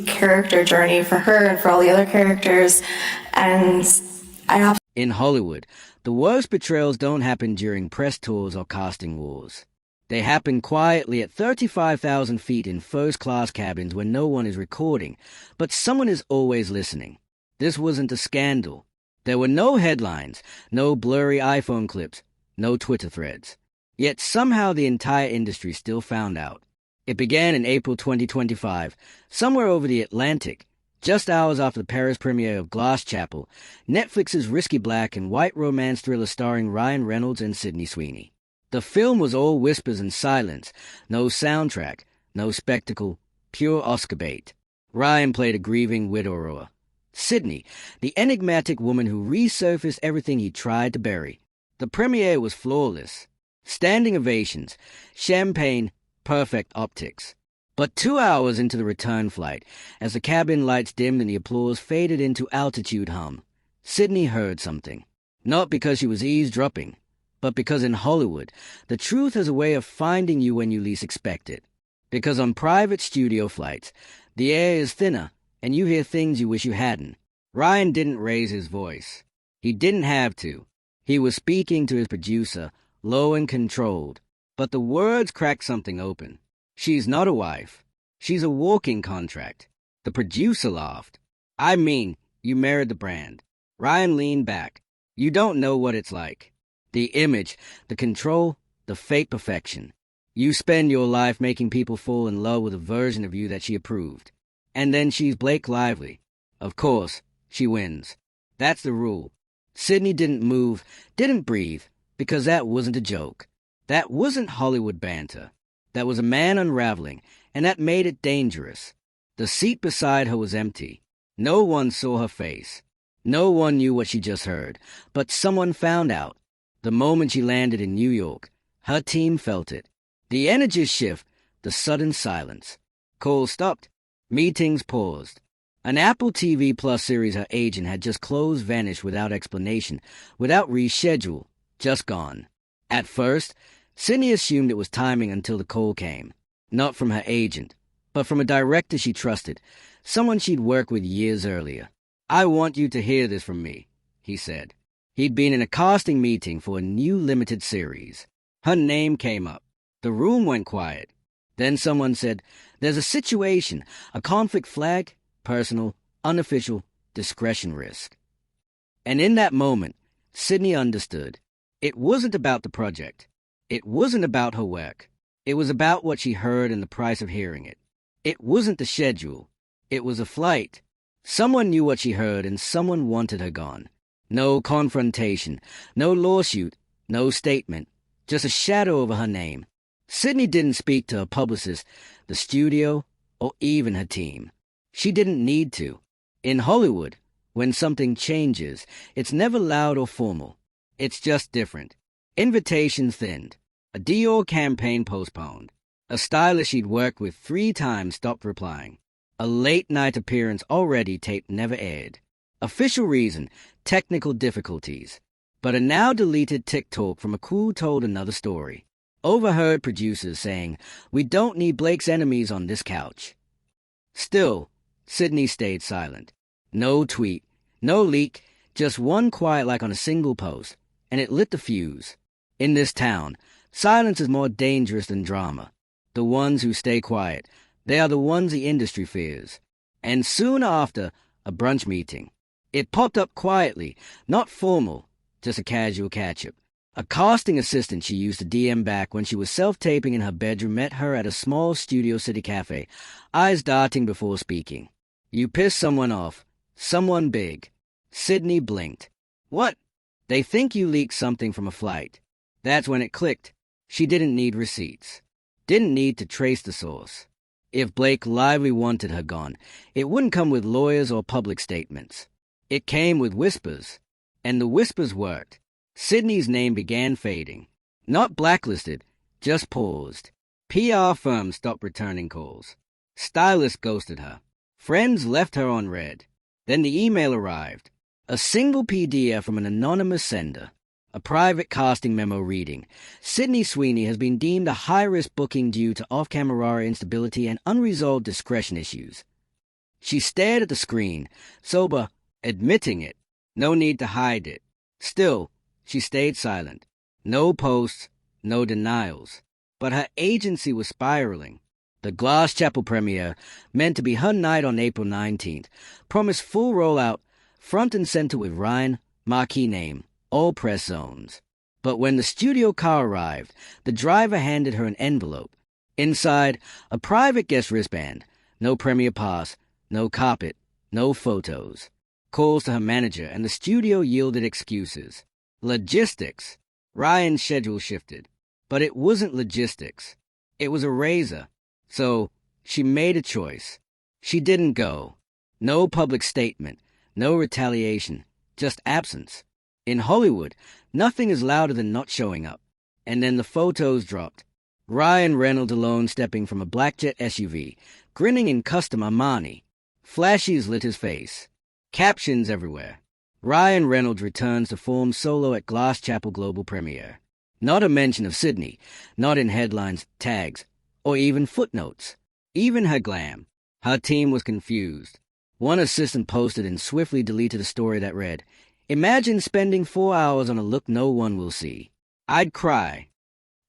character journey for her and for all the other characters. And I have In Hollywood, the worst betrayals don't happen during press tours or casting wars. They happen quietly at 35,000 feet in first-class cabins where no one is recording, but someone is always listening. This wasn't a scandal. There were no headlines, no blurry iPhone clips, no Twitter threads. Yet somehow the entire industry still found out. It began in April 2025, somewhere over the Atlantic. Just hours after the Paris premiere of Glass Chapel, Netflix's risky black and white romance thriller starring Ryan Reynolds and Sydney Sweeney. The film was all whispers and silence, no soundtrack, no spectacle, pure Oscar bait. Ryan played a grieving widower. Sydney, the enigmatic woman who resurfaced everything he tried to bury. The premiere was flawless. Standing ovations, champagne, perfect optics. But 2 hours into the return flight, as the cabin lights dimmed and the applause faded into altitude hum, Sydney heard something. Not because she was eavesdropping, but because in Hollywood, the truth has a way of finding you when you least expect it. Because on private studio flights, the air is thinner, and you hear things you wish you hadn't. Ryan didn't raise his voice. He didn't have to. He was speaking to his producer, low and controlled. But the words cracked something open. She's not a wife. She's a walking contract. The producer laughed. I mean, you married the brand. Ryan leaned back. You don't know what it's like. The image, the control, the fake perfection. You spend your life making people fall in love with a version of you that she approved. And then she's Blake Lively. Of course, she wins. That's the rule. Sydney didn't move, didn't breathe, because that wasn't a joke. That wasn't Hollywood banter. That was a man unraveling, and that made it dangerous. The seat beside her was empty. No one saw her face. No one knew what she just heard, but someone found out. The moment she landed in New York, her team felt it. The energy shift, the sudden silence. Calls stopped. Meetings paused. An Apple TV Plus series her agent had just closed vanished without explanation, without reschedule, just gone. At first, Sydney assumed it was timing until the call came. Not from her agent, but from a director she trusted, someone she'd worked with years earlier. I want you to hear this from me, he said. He'd been in a casting meeting for a new limited series. Her name came up. The room went quiet. Then someone said, there's a situation, a conflict flag, personal, unofficial, discretion risk. And in that moment, Sydney understood. It wasn't about the project. It wasn't about her work. It was about what she heard and the price of hearing it. It wasn't the schedule. It was a flight. Someone knew what she heard and someone wanted her gone. No confrontation, no lawsuit, no statement, just a shadow over her name. Sydney didn't speak to her publicist, the studio, or even her team. She didn't need to. In Hollywood, when something changes, it's never loud or formal. It's just different. Invitations thinned. A Dior campaign postponed. A stylist she'd worked with 3 times stopped replying. A late-night appearance already taped never aired. Official reason, technical difficulties. But a now-deleted TikTok from a crew told another story. Overheard producers saying, we don't need Blake's enemies on this couch. Still, Sydney stayed silent. No tweet, no leak, just one quiet like on a single post, and it lit the fuse. In this town, silence is more dangerous than drama. The ones who stay quiet, they are the ones the industry fears. And soon after, a brunch meeting. It popped up quietly, not formal, just a casual catch-up. A casting assistant she used to DM back when she was self-taping in her bedroom met her at a small Studio City cafe, eyes darting before speaking. You pissed someone off. Someone big. Sydney blinked. What? They think you leaked something from a flight. That's when it clicked. She didn't need receipts. Didn't need to trace the source. If Blake Lively wanted her gone, it wouldn't come with lawyers or public statements. It came with whispers. And the whispers worked. Sydney's name began fading. Not blacklisted, just paused. PR firms stopped returning calls. Stylists ghosted her. Friends left her on red. Then the email arrived. A single PDF from an anonymous sender. A private casting memo reading, Sydney Sweeney has been deemed a high-risk booking due to off-camera instability and unresolved discretion issues. She stared at the screen, sober, admitting it. No need to hide it. Still, she stayed silent. No posts, no denials. But her agency was spiraling. The Glass Chapel premiere, meant to be her night on April 19th, promised full rollout, front and center with Ryan, marquee name, all press zones. But when the studio car arrived, the driver handed her an envelope. Inside, a private guest wristband, no premiere pass, no carpet, no photos. Calls to her manager, and the studio yielded excuses. Logistics. Ryan's schedule shifted. But it wasn't logistics. It was a razor. So, she made a choice. She didn't go. No public statement, no retaliation, just absence. In Hollywood, nothing is louder than not showing up. And then the photos dropped. Ryan Reynolds alone stepping from a black jet SUV, grinning in custom Armani. Flashes lit his face. Captions everywhere. Ryan Reynolds returns to form solo at Glass Chapel Global Premiere. Not a mention of Sydney, not in headlines, tags, or even footnotes. Even her glam. Her team was confused. One assistant posted and swiftly deleted a story that read, "Imagine spending 4 hours on a look no one will see. I'd cry."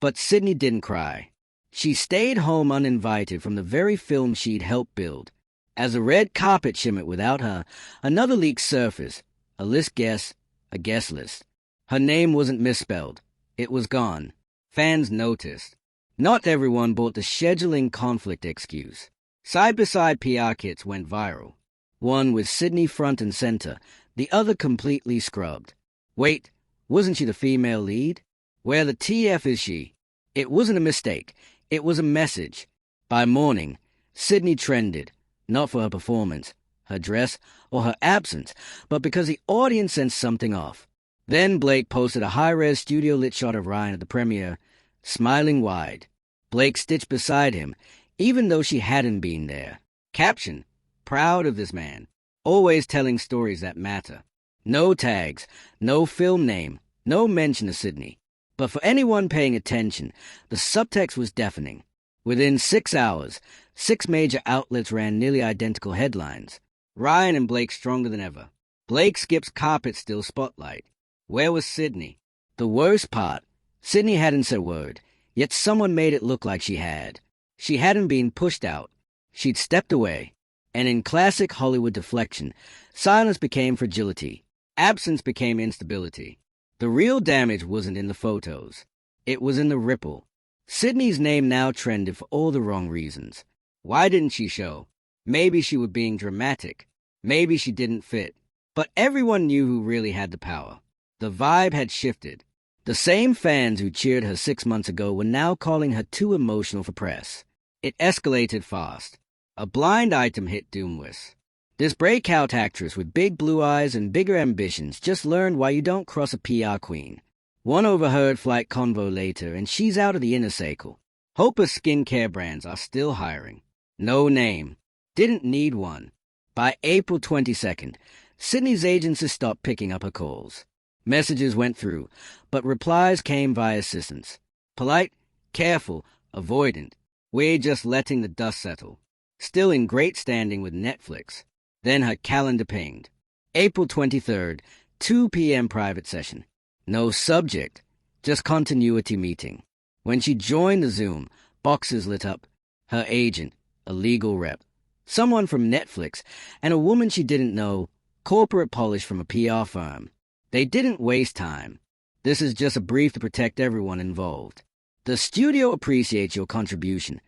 But Sydney didn't cry. She stayed home uninvited from the very film she'd helped build. As the red carpet shimmered without her, another leak surfaced. A list guess, a guest list. Her name wasn't misspelled. It was gone. Fans noticed. Not everyone bought the scheduling conflict excuse. Side-by-side PR kits went viral. One with Sydney front and center, the other completely scrubbed. Wait, wasn't she the female lead? Where the TF is she? It wasn't a mistake. It was a message. By morning, Sydney trended, not for her performance, her dress, or her absence, but because the audience sensed something off. Then Blake posted a high-res studio-lit shot of Ryan at the premiere, smiling wide. Blake stitched beside him, even though she hadn't been there. Caption, "Proud of this man, always telling stories that matter." No tags, no film name, no mention of Sydney. But for anyone paying attention, the subtext was deafening. Within 6 hours, 6 major outlets ran nearly identical headlines. Ryan and Blake stronger than ever. Blake skips carpet still spotlight. Where was Sydney? The worst part, Sydney hadn't said a word, yet someone made it look like she had. She hadn't been pushed out. She'd stepped away. And in classic Hollywood deflection, silence became fragility. Absence became instability. The real damage wasn't in the photos. It was in the ripple. Sydney's name now trended for all the wrong reasons. Why didn't she show? Maybe she was being dramatic. Maybe she didn't fit. But everyone knew who really had the power. The vibe had shifted. The same fans who cheered her 6 months ago were now calling her too emotional for press. It escalated fast. A blind item hit Doomwist. This breakout actress with big blue eyes and bigger ambitions just learned why you don't cross a PR queen. One overheard flight convo later, and she's out of the inner circle. Hope her skincare brands are still hiring. No name. Didn't need one. By April 22nd, Sydney's agency stopped picking up her calls. Messages went through, but replies came via assistants. Polite, careful, avoidant. We're just letting the dust settle. Still in great standing with Netflix. Then her calendar pinged. April 23rd, 2 p.m. private session. No subject, just continuity meeting. When she joined the Zoom, boxes lit up. Her agent, a legal rep, someone from Netflix, and a woman she didn't know, corporate polish from a PR firm. They didn't waste time. This is just a brief to protect everyone involved. The studio appreciates your contribution,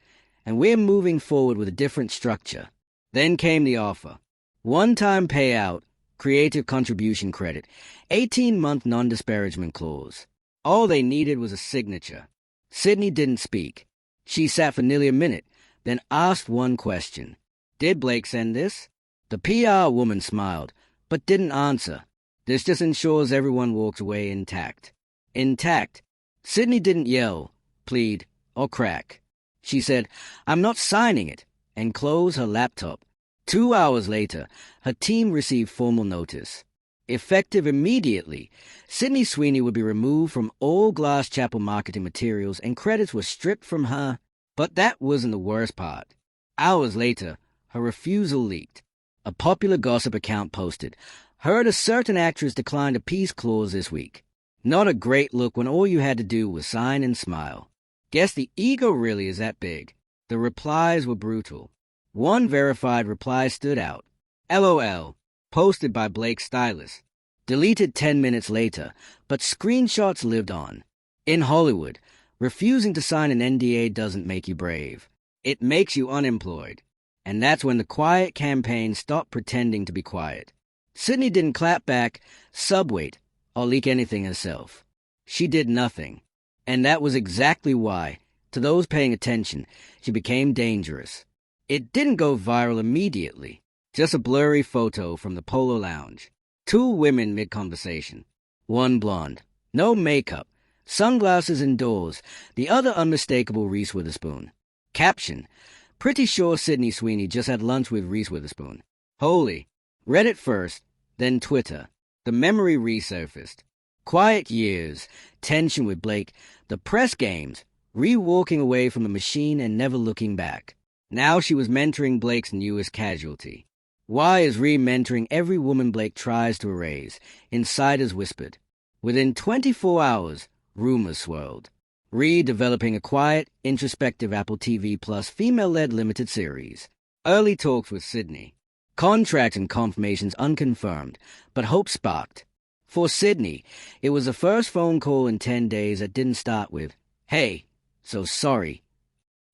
and we're moving forward with a different structure. Then came the offer. One-time payout, creative contribution credit, 18-month non-disparagement clause. All they needed was a signature. Sydney didn't speak. She sat for nearly a minute, then asked one question. Did Blake send this? The PR woman smiled, but didn't answer. This just ensures everyone walks away intact. Intact. Sydney didn't yell, plead, or crack. She said, "I'm not signing it," and closed her laptop. 2 hours later, her team received formal notice. Effective immediately, Sydney Sweeney would be removed from all Glass Chapel marketing materials and credits were stripped from her. But that wasn't the worst part. Hours later, her refusal leaked. A popular gossip account posted, "Heard a certain actress declined a peace clause this week. Not a great look when all you had to do was sign and smile. Guess the ego really is that big." The replies were brutal. One verified reply stood out. LOL, posted by Blake's stylist. Deleted 10 minutes later, but screenshots lived on. In Hollywood, refusing to sign an NDA doesn't make you brave. It makes you unemployed. And that's when the quiet campaign stopped pretending to be quiet. Sydney didn't clap back, subweight, or leak anything herself. She did nothing. And that was exactly why, to those paying attention, she became dangerous. It didn't go viral immediately. Just a blurry photo from the Polo Lounge. Two women mid-conversation. One blonde. No makeup. Sunglasses indoors. The other unmistakable Reese Witherspoon. Caption: "Pretty sure Sydney Sweeney just had lunch with Reese Witherspoon." Holy. Reddit first, then Twitter. The memory resurfaced. Quiet years, tension with Blake, the press games, walking away from the machine and never looking back. Now she was mentoring Blake's newest casualty. Why is mentoring every woman Blake tries to erase? Insiders whispered. Within 24 hours, rumors swirled. Developing a quiet, introspective Apple TV Plus female-led limited series. Early talks with Sydney. Contract and confirmations unconfirmed, but hope sparked. For Sydney, it was the first phone call in 10 days that didn't start with, "Hey, so sorry."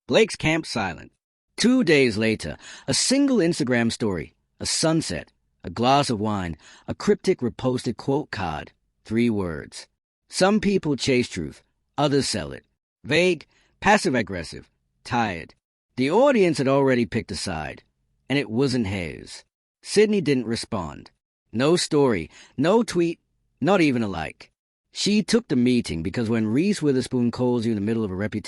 Blake's camp silent. 2 days later, a single Instagram story, a sunset, a glass of wine, a cryptic reposted quote card, 3 words. Some people chase truth, others sell it. Vague, passive-aggressive, tired. The audience had already picked a side, and it wasn't his. Sydney didn't respond. No story, no tweet, not even a like. She took the meeting because when Reese Witherspoon calls you in the middle of a reputation